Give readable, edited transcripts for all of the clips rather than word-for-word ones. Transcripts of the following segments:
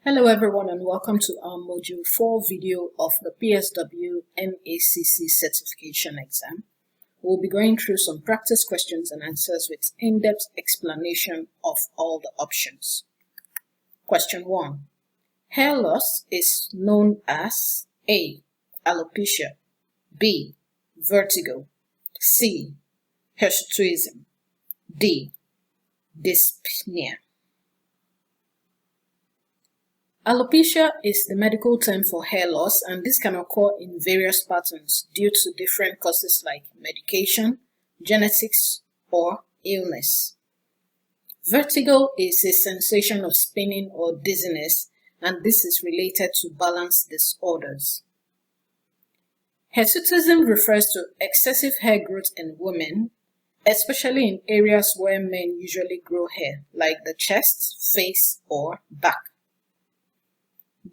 Hello everyone and welcome to our Module 4 video of the PSW NACC certification exam. We'll be going through some practice questions and answers with in-depth explanation of all the options. Question 1. Hair loss is known as A. Alopecia, B. Vertigo, C. Hirsutism, D. Dyspnea. Alopecia is the medical term for hair loss, and this can occur in various patterns due to different causes like medication, genetics, or illness. Vertigo is a sensation of spinning or dizziness, and this is related to balance disorders. Hirsutism refers to excessive hair growth in women, especially in areas where men usually grow hair, like the chest, face, or back.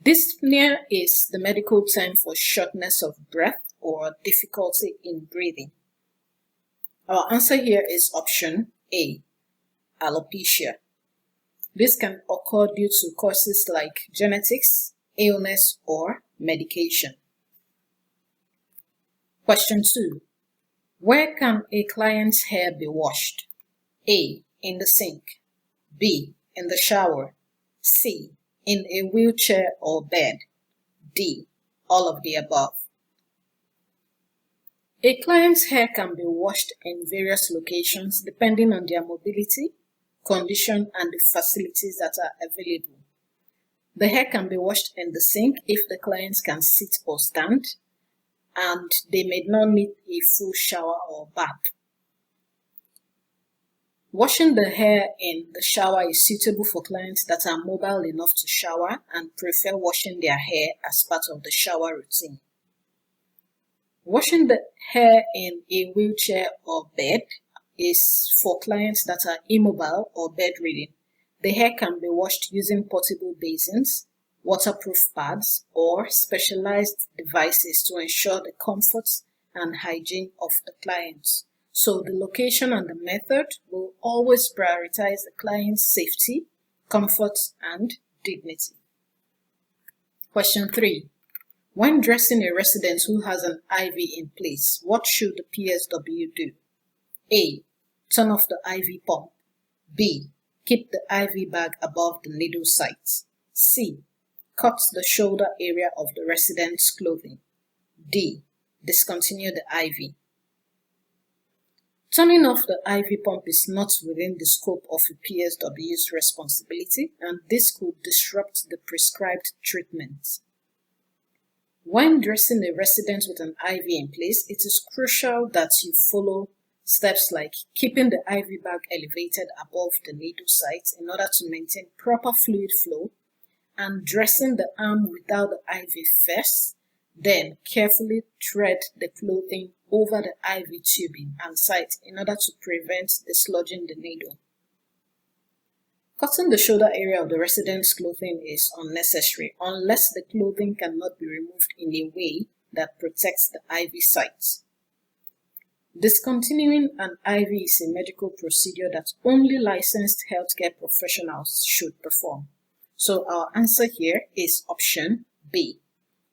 Dyspnea is the medical term for shortness of breath or difficulty in breathing. Our answer here is option A, alopecia. This can occur due to causes like genetics, illness, or medication. Question 2. Where can a client's hair be washed? A. In the sink, B. In the shower, C. In a wheelchair or bed, D. All of the above. A client's hair can be washed in various locations depending on their mobility, condition, and the facilities that are available. The hair can be washed in the sink if the client can sit or stand, and they may not need a full shower or bath. Washing the hair in the shower is suitable for clients that are mobile enough to shower and prefer washing their hair as part of the shower routine. Washing the hair in a wheelchair or bed is for clients that are immobile or bedridden. The hair can be washed using portable basins, waterproof pads, or specialized devices to ensure the comfort and hygiene of the client. So the location and the method will always prioritize the client's safety, comfort, and dignity. Question 3. When dressing a resident who has an IV in place, what should the PSW do? A. Turn off the IV pump. B. Keep the IV bag above the needle site. C. Cut the shoulder area of the resident's clothing. D. Discontinue the IV. Turning off the IV pump is not within the scope of a PSW's responsibility, and this could disrupt the prescribed treatment. When dressing a resident with an IV in place, it is crucial that you follow steps like keeping the IV bag elevated above the needle site in order to maintain proper fluid flow, and dressing the arm without the IV first, then carefully thread the clothing over the IV tubing and site in order to prevent dislodging the needle. Cutting the shoulder area of the resident's clothing is unnecessary unless the clothing cannot be removed in a way that protects the IV site. Discontinuing an IV is a medical procedure that only licensed healthcare professionals should perform. So our answer here is option B,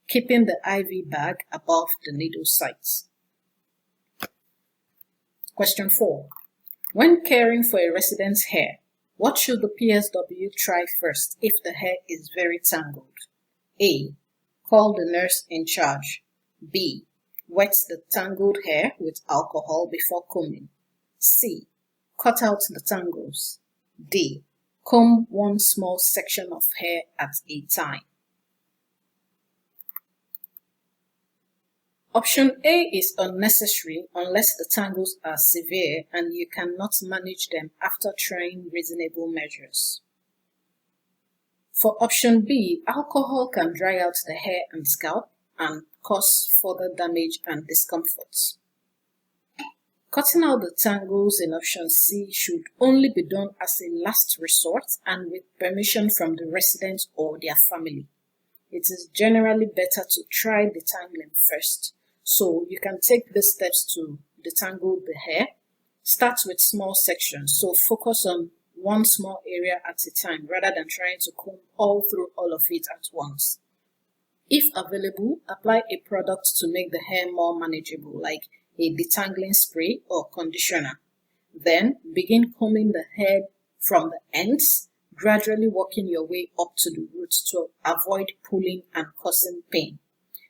keeping the IV bag above the needle site. Question 4. When caring for a resident's hair, what should the PSW try first if the hair is very tangled? A. Call the nurse in charge. B. Wet the tangled hair with alcohol before combing. C. Cut out the tangles. D. Comb one small section of hair at a time. Option A is unnecessary unless the tangles are severe and you cannot manage them after trying reasonable measures. For option B, alcohol can dry out the hair and scalp and cause further damage and discomfort. Cutting out the tangles in option C should only be done as a last resort and with permission from the resident or their family. It is generally better to try detangling first. So you can take the steps to detangle the hair. Start with small sections. So focus on one small area at a time rather than trying to comb all through all of it at once. If available, apply a product to make the hair more manageable, like a detangling spray or conditioner. Then begin combing the head from the ends, gradually working your way up to the roots to avoid pulling and causing pain.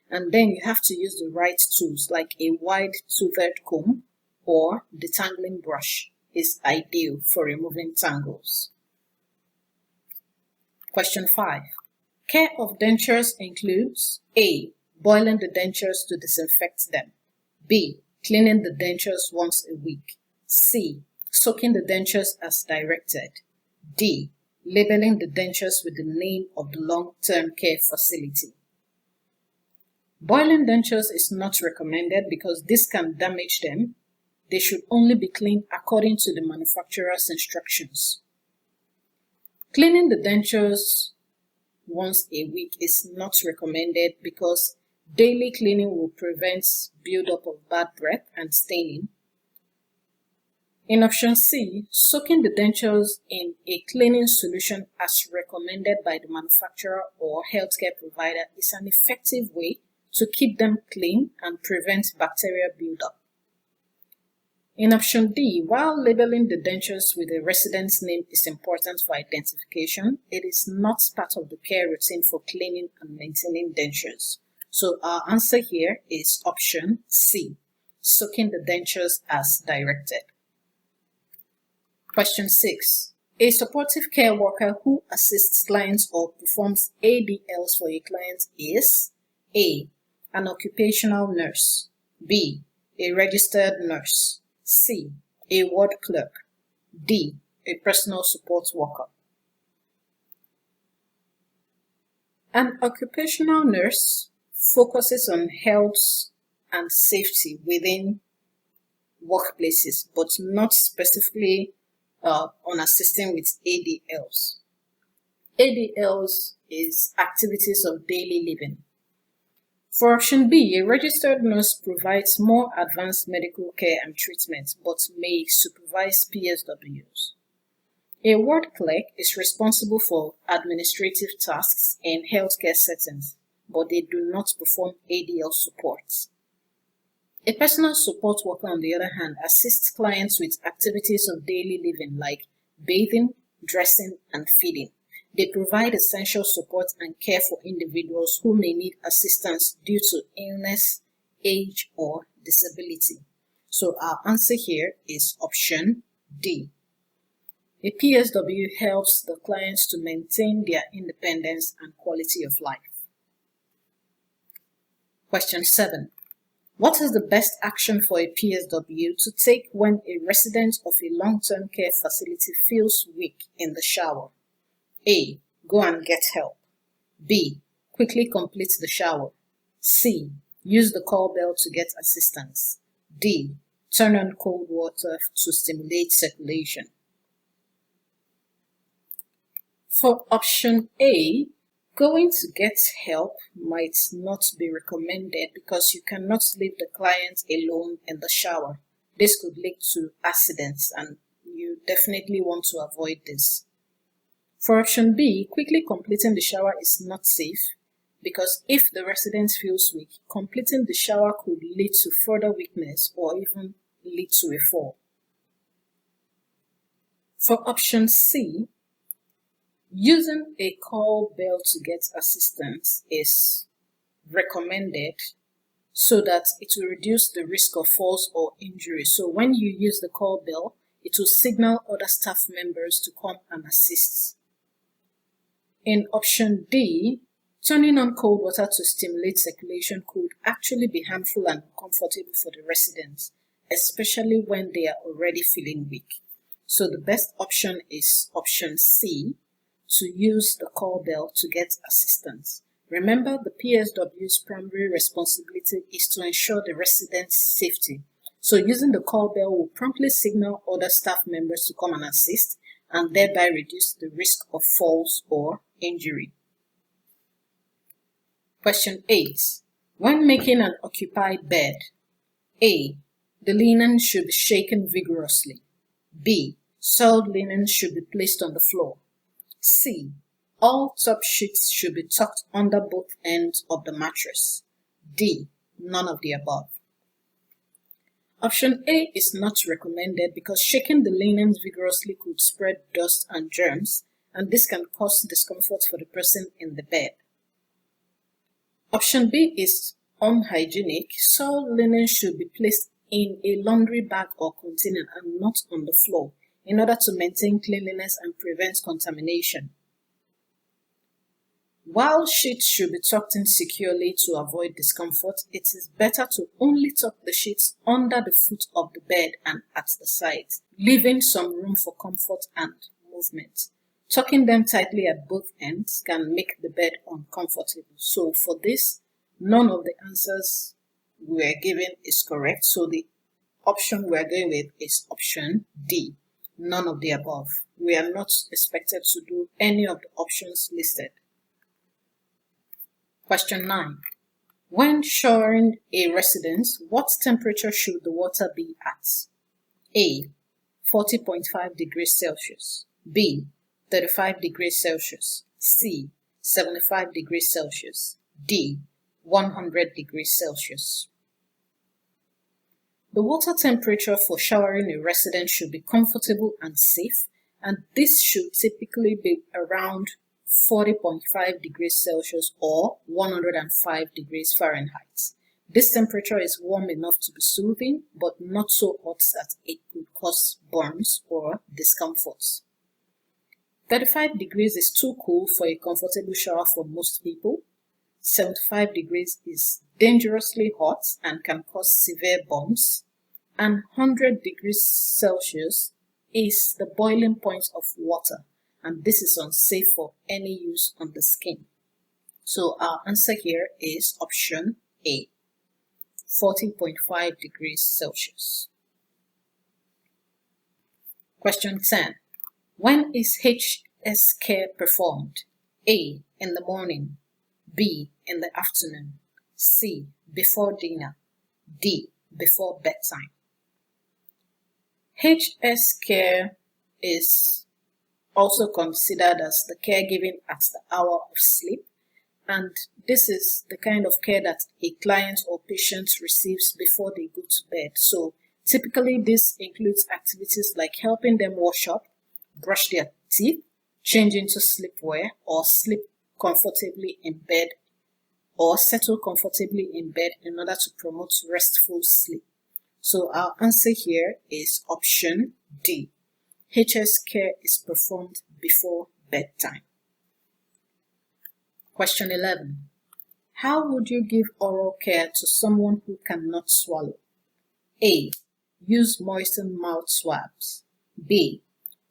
And then you have to use the right tools, like a wide-toothed comb or detangling brush is ideal for removing tangles. Question 5. Care of dentures includes A. Boiling the dentures to disinfect them. B. Cleaning the dentures once a week. C. Soaking the dentures as directed. D. Labeling the dentures with the name of the long-term care facility. Boiling dentures is not recommended because this can damage them. They should only be cleaned according to the manufacturer's instructions. Cleaning the dentures once a week is not recommended because daily cleaning will prevent buildup of bad breath and staining. In option C, soaking the dentures in a cleaning solution as recommended by the manufacturer or healthcare provider is an effective way to keep them clean and prevent bacterial buildup. In option D, while labeling the dentures with a resident's name is important for identification, it is not part of the care routine for cleaning and maintaining dentures. So our answer here is option C, soaking the dentures as directed. Question 6. A supportive care worker who assists clients or performs ADLs for a client is A. An occupational nurse. B. A registered nurse. C. A ward clerk. D. A personal support worker. An occupational nurse focuses on health and safety within workplaces, but not specifically on assisting with ADLs. ADLs is activities of daily living. For option B, a registered nurse provides more advanced medical care and treatment, but may supervise PSWs. A ward clerk is responsible for administrative tasks in healthcare settings, but they do not perform ADL support. A personal support worker, on the other hand, assists clients with activities of daily living like bathing, dressing, and feeding. They provide essential support and care for individuals who may need assistance due to illness, age, or disability. So our answer here is option D. A PSW helps the clients to maintain their independence and quality of life. Question 7. What is the best action for a PSW to take when a resident of a long-term care facility feels weak in the shower? A. Go and get help. B. Quickly complete the shower. C. Use the call bell to get assistance. D. Turn on cold water to stimulate circulation. For option A, going to get help might not be recommended because you cannot leave the client alone in the shower. This could lead to accidents and you definitely want to avoid this. For option B, quickly completing the shower is not safe because if the resident feels weak, completing the shower could lead to further weakness or even lead to a fall. For option C, using a call bell to get assistance is recommended so that it will reduce the risk of falls or injury. So when you use the call bell, it will signal other staff members to come and assist. In option D, turning on cold water to stimulate circulation could actually be harmful and uncomfortable for the residents, especially when they are already feeling weak. So the best option is option C, to use the call bell to get assistance. Remember, the PSW's primary responsibility is to ensure the resident's safety. So using the call bell will promptly signal other staff members to come and assist and thereby reduce the risk of falls or injury. Question 8. When making an occupied bed, A. The linen should be shaken vigorously. B. Soiled linen should be placed on the floor. C. All top sheets should be tucked under both ends of the mattress. D. None of the above. Option A is not recommended because shaking the linens vigorously could spread dust and germs, and this can cause discomfort for the person in the bed. Option B is unhygienic. Soiled linen should be placed in a laundry bag or container and not on the floor in order to maintain cleanliness and prevent contamination. While sheets should be tucked in securely to avoid discomfort, it is better to only tuck the sheets under the foot of the bed and at the sides, leaving some room for comfort and movement. Tucking them tightly at both ends can make the bed uncomfortable. So for this, none of the answers we are given is correct. So the option we are going with is option D, none of the above. We are not expected to do any of the options listed. Question 9. When showering a residence, what temperature should the water be at? A. 40.5 degrees Celsius. B. 35 degrees Celsius. C. 75 degrees Celsius. D. 100 degrees Celsius. The water temperature for showering a resident should be comfortable and safe, and this should typically be around 40.5 degrees Celsius or 105 degrees Fahrenheit. This temperature is warm enough to be soothing, but not so hot that it could cause burns or discomfort. 35 degrees is too cool for a comfortable shower for most people. 75 degrees is dangerously hot and can cause severe burns. And 100 degrees Celsius is the boiling point of water, and this is unsafe for any use on the skin. So our answer here is option A, 40.5 degrees Celsius. Question 10. When is HS care performed? A. In the morning. B. In the afternoon. C. Before dinner. D. Before bedtime. HS care is also considered as the caregiving at the hour of sleep, and this is the kind of care that a client or patient receives before they go to bed. So typically this includes activities like helping them wash up, brush their teeth, change into sleepwear, or sleep comfortably in bed, or settle comfortably in bed in order to promote restful sleep. So our answer here is option D. HS care is performed before bedtime. Question 11. How would you give oral care to someone who cannot swallow? A. Use moistened mouth swabs. B.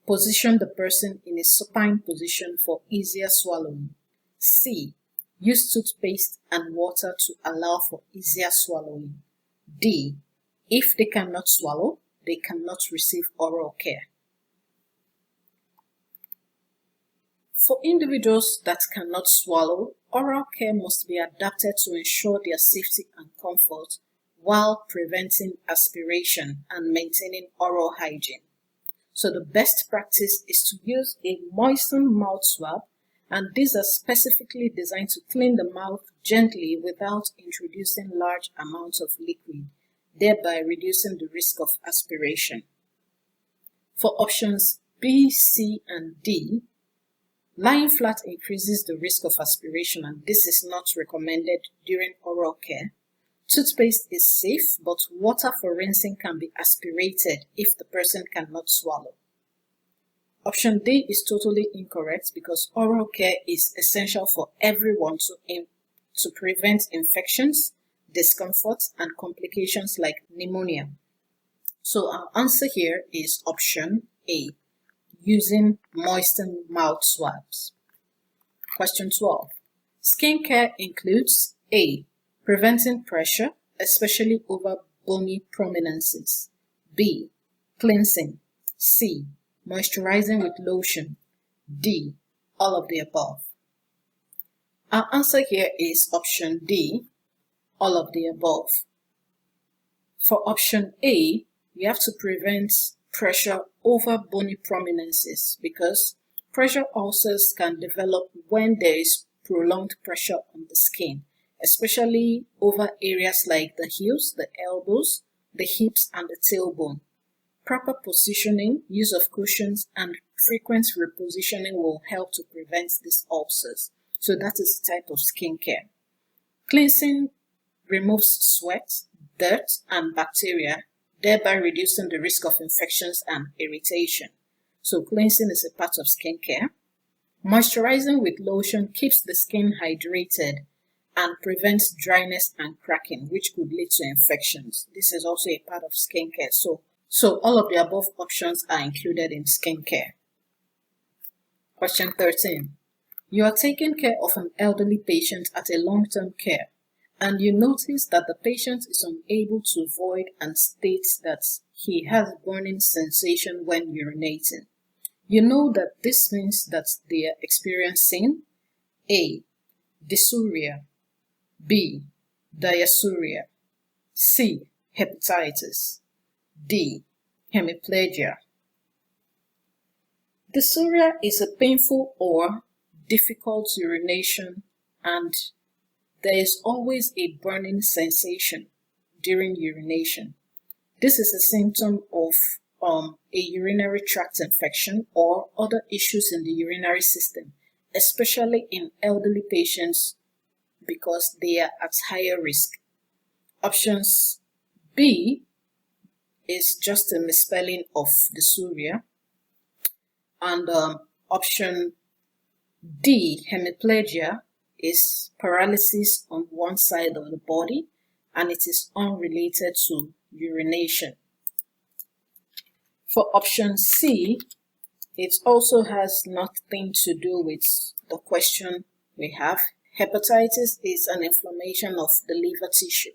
Position the person in a supine position for easier swallowing. C. Use toothpaste and water to allow for easier swallowing. D. If they cannot swallow, they cannot receive oral care. For individuals that cannot swallow, oral care must be adapted to ensure their safety and comfort while preventing aspiration and maintaining oral hygiene. So the best practice is to use a moistened mouth swab, and these are specifically designed to clean the mouth gently without introducing large amounts of liquid, thereby reducing the risk of aspiration. For options B, C, and D, lying flat increases the risk of aspiration, and this is not recommended during oral care. Toothpaste is safe, but water for rinsing can be aspirated if the person cannot swallow. Option D is totally incorrect because oral care is essential for everyone to prevent infections, discomfort, and complications like pneumonia. So our answer here is option A, using moistened mouth swabs. Question 12. Skincare includes A. Preventing pressure, especially over bony prominences. B. Cleansing. C. Moisturizing with lotion. D. All of the above. Our answer here is option D, all of the above. For option A, we have to prevent pressure over bony prominences because pressure ulcers can develop when there is prolonged pressure on the skin, especially over areas like the heels, the elbows, the hips, and the tailbone. Proper positioning, use of cushions, and frequent repositioning will help to prevent these ulcers. So that is the type of skincare. Cleansing removes sweat, dirt, and bacteria, thereby reducing the risk of infections and irritation. So cleansing is a part of skincare. Moisturizing with lotion keeps the skin hydrated and prevents dryness and cracking, which could lead to infections. This is also a part of skincare. So all of the above options are included in skincare. Question 13. You are taking care of an elderly patient at a long-term care, and you notice that the patient is unable to void and states that he has burning sensation when urinating. You know that this means that they are experiencing A. dysuria, B. diarrhea, C. hepatitis, D. hemiplegia. Dysuria is a painful or difficult urination, and there is always a burning sensation during urination. This is a symptom of a urinary tract infection or other issues in the urinary system, especially in elderly patients because they are at higher risk. Options B is just a misspelling of dysuria, and option D, hemiplegia, is paralysis on one side of the body, and it is unrelated to urination. For option C, it also has nothing to do with the question we have. Hepatitis is an inflammation of the liver tissue,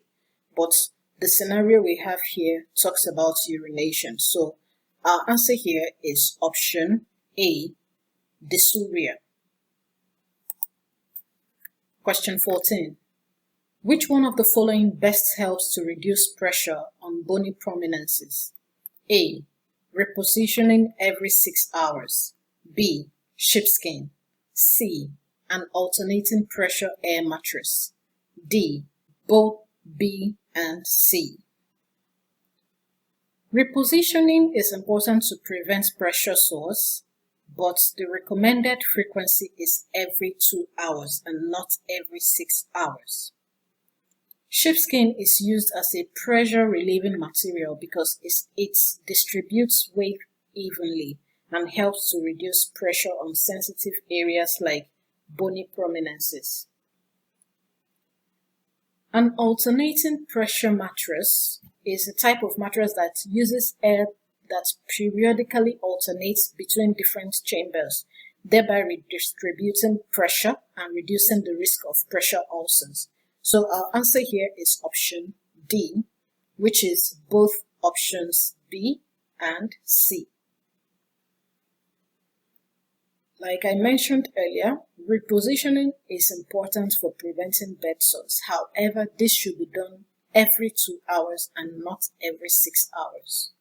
but the scenario we have here talks about urination. So our answer here is option A, dysuria. Question 14. Which one of the following best helps to reduce pressure on bony prominences? A. Repositioning every 6 hours. B. Sheepskin. C. An alternating pressure air mattress. D. Both B and C. Repositioning is important to prevent pressure sores, but the recommended frequency is every 2 hours and not every 6 hours. Sheepskin is used as a pressure relieving material because it distributes weight evenly and helps to reduce pressure on sensitive areas like bony prominences. An alternating pressure mattress is a type of mattress that uses air that periodically alternates between different chambers, thereby redistributing pressure and reducing the risk of pressure ulcers. So our answer here is option D, which is both options B and C. Like I mentioned earlier, repositioning is important for preventing bed sores. However, this should be done every 2 hours and not every 6 hours.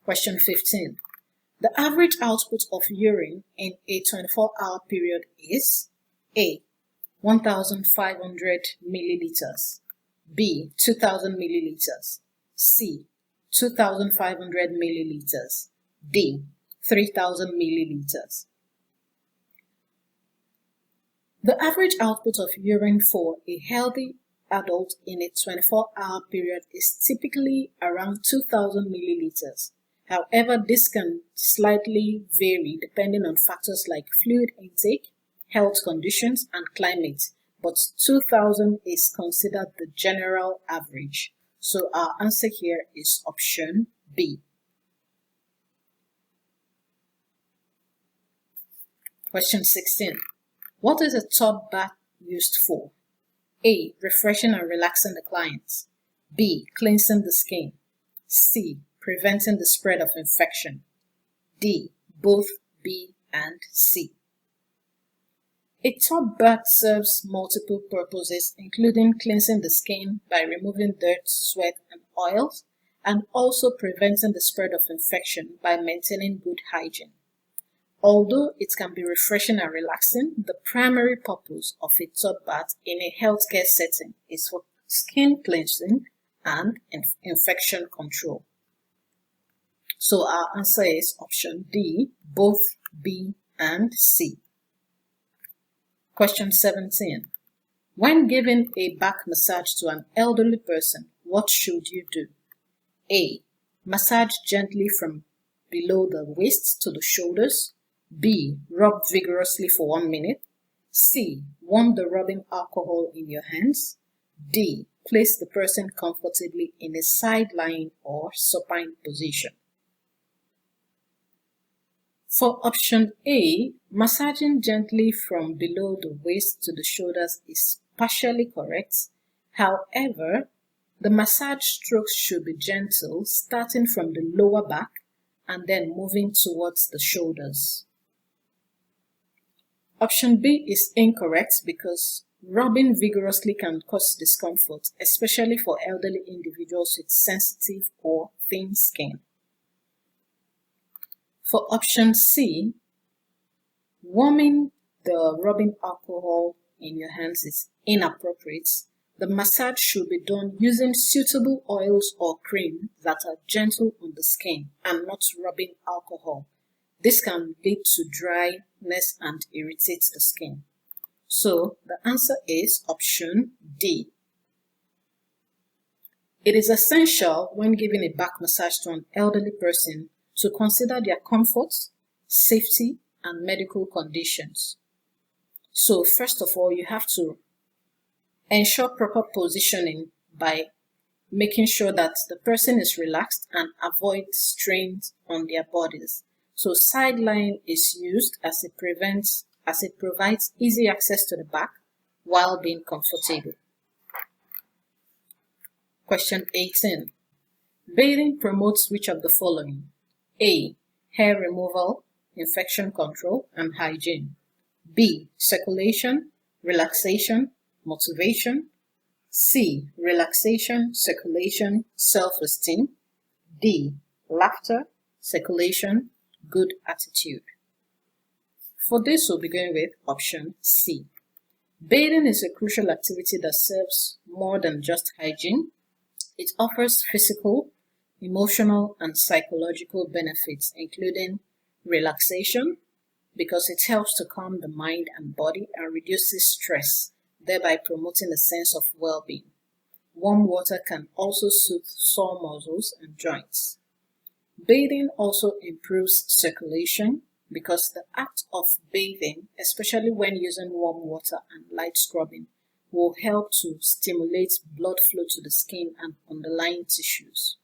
Question 15. The average output of urine in a 24-hour period is A. 1,500 milliliters, B. 2,000 milliliters, C. 2,500 milliliters, D. 3,000 milliliters. The average output of urine for a healthy adult in a 24-hour period is typically around 2,000 milliliters. However, this can slightly vary depending on factors like fluid intake, health conditions, and climate, but 2,000 is considered the general average. So our answer here is option B. Question 16. What is a tub bath used for? A. Refreshing and relaxing the client. B. Cleansing the skin. C. Preventing the spread of infection. D. Both B and C. A tub bath serves multiple purposes, including cleansing the skin by removing dirt, sweat, and oils, and also preventing the spread of infection by maintaining good hygiene. Although it can be refreshing and relaxing, the primary purpose of a tub bath in a healthcare setting is for skin cleansing and infection control. So our answer is option D, both B and C. Question 17. When giving a back massage to an elderly person, what should you do? A. Massage gently from below the waist to the shoulders. B. Rub vigorously for 1 minute. C. Warm the rubbing alcohol in your hands. D. Place the person comfortably in a side-lying or supine position. For option A, massaging gently from below the waist to the shoulders is partially correct. However, the massage strokes should be gentle, starting from the lower back and then moving towards the shoulders. Option B is incorrect because rubbing vigorously can cause discomfort, especially for elderly individuals with sensitive or thin skin. For option C, warming the rubbing alcohol in your hands is inappropriate. The massage should be done using suitable oils or cream that are gentle on the skin and not rubbing alcohol. This can lead to dryness and irritate the skin. So the answer is option D. It is essential when giving a back massage to an elderly person to consider their comfort, safety, and medical conditions. So first of all, you have to ensure proper positioning by making sure that the person is relaxed and avoid strains on their bodies. So side lying is used as it provides easy access to the back while being comfortable. Question 18. Bathing promotes which of the following? A. Hair removal, infection control, and hygiene. B. Circulation, relaxation, motivation. C. Relaxation, circulation, self-esteem. D. Laughter, circulation, good attitude. For this, we'll be going with option C. Bathing is a crucial activity that serves more than just hygiene. It offers physical, emotional, and psychological benefits, including relaxation, because it helps to calm the mind and body and reduces stress, thereby promoting a sense of well-being. Warm water can also soothe sore muscles and joints. Bathing also improves circulation because the act of bathing, especially when using warm water and light scrubbing, will help to stimulate blood flow to the skin and underlying tissues.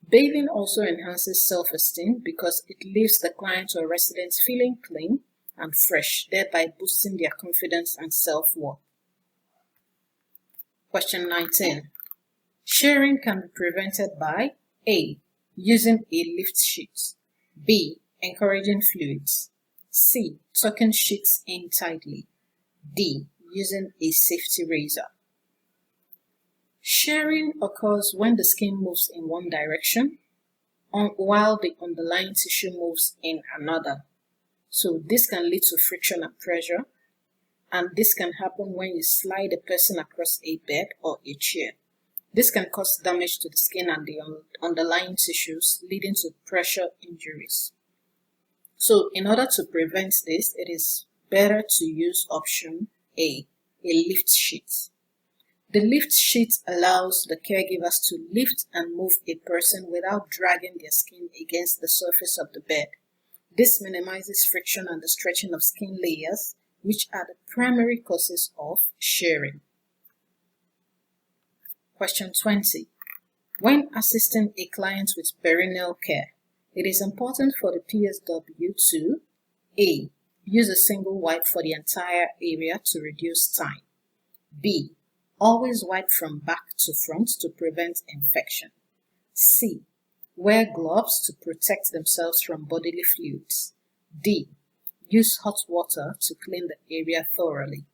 Bathing also enhances self-esteem because it leaves the client or resident feeling clean and fresh, thereby boosting their confidence and self-worth. Question 19. Shearing can be prevented by A. Using a lift sheet. B. Encouraging fluids. C. Tucking sheets in tightly. D. Using a safety razor. Shearing occurs when the skin moves in one direction while the underlying tissue moves in another. So this can lead to friction and pressure, and this can happen when you slide a person across a bed or a chair. This can cause damage to the skin and the underlying tissues, leading to pressure injuries. So in order to prevent this, it is better to use option A lift sheet. The lift sheet allows the caregivers to lift and move a person without dragging their skin against the surface of the bed. This minimizes friction and the stretching of skin layers, which are the primary causes of shearing. Question 20. When assisting a client with perineal care, it is important for the PSW to A. Use a single wipe for the entire area to reduce time. B. Always wipe from back to front to prevent infection. C. Wear gloves to protect themselves from bodily fluids. D. Use hot water to clean the area thoroughly.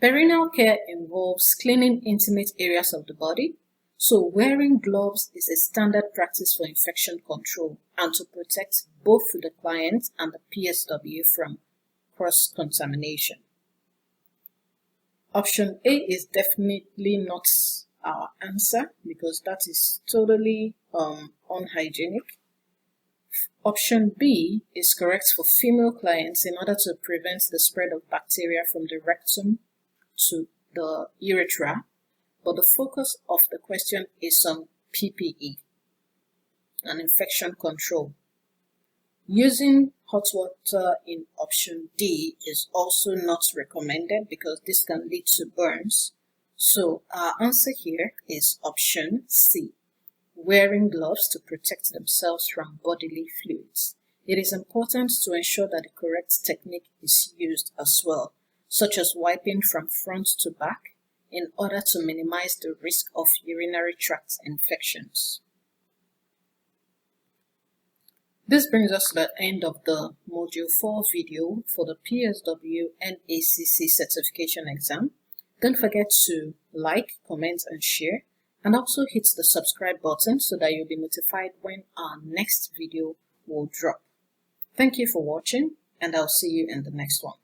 Perineal care involves cleaning intimate areas of the body, So wearing gloves is a standard practice for infection control and to protect both the client and the PSW from cross-contamination. Option A is definitely not our answer because that is totally unhygienic. Option B is correct for female clients in order to prevent the spread of bacteria from the rectum to the urethra, but the focus of the question is on PPE and infection control. Using hot water in option D is also not recommended because this can lead to burns. So our answer here is option C, wearing gloves to protect themselves from bodily fluids. It is important to ensure that the correct technique is used as well, such as wiping from front to back in order to minimize the risk of urinary tract infections. This brings us to the end of the Module 4 video for the PSW NACC certification exam. Don't forget to like, comment and share, and also hit the subscribe button so that you'll be notified when our next video will drop. Thank you for watching, and I'll see you in the next one.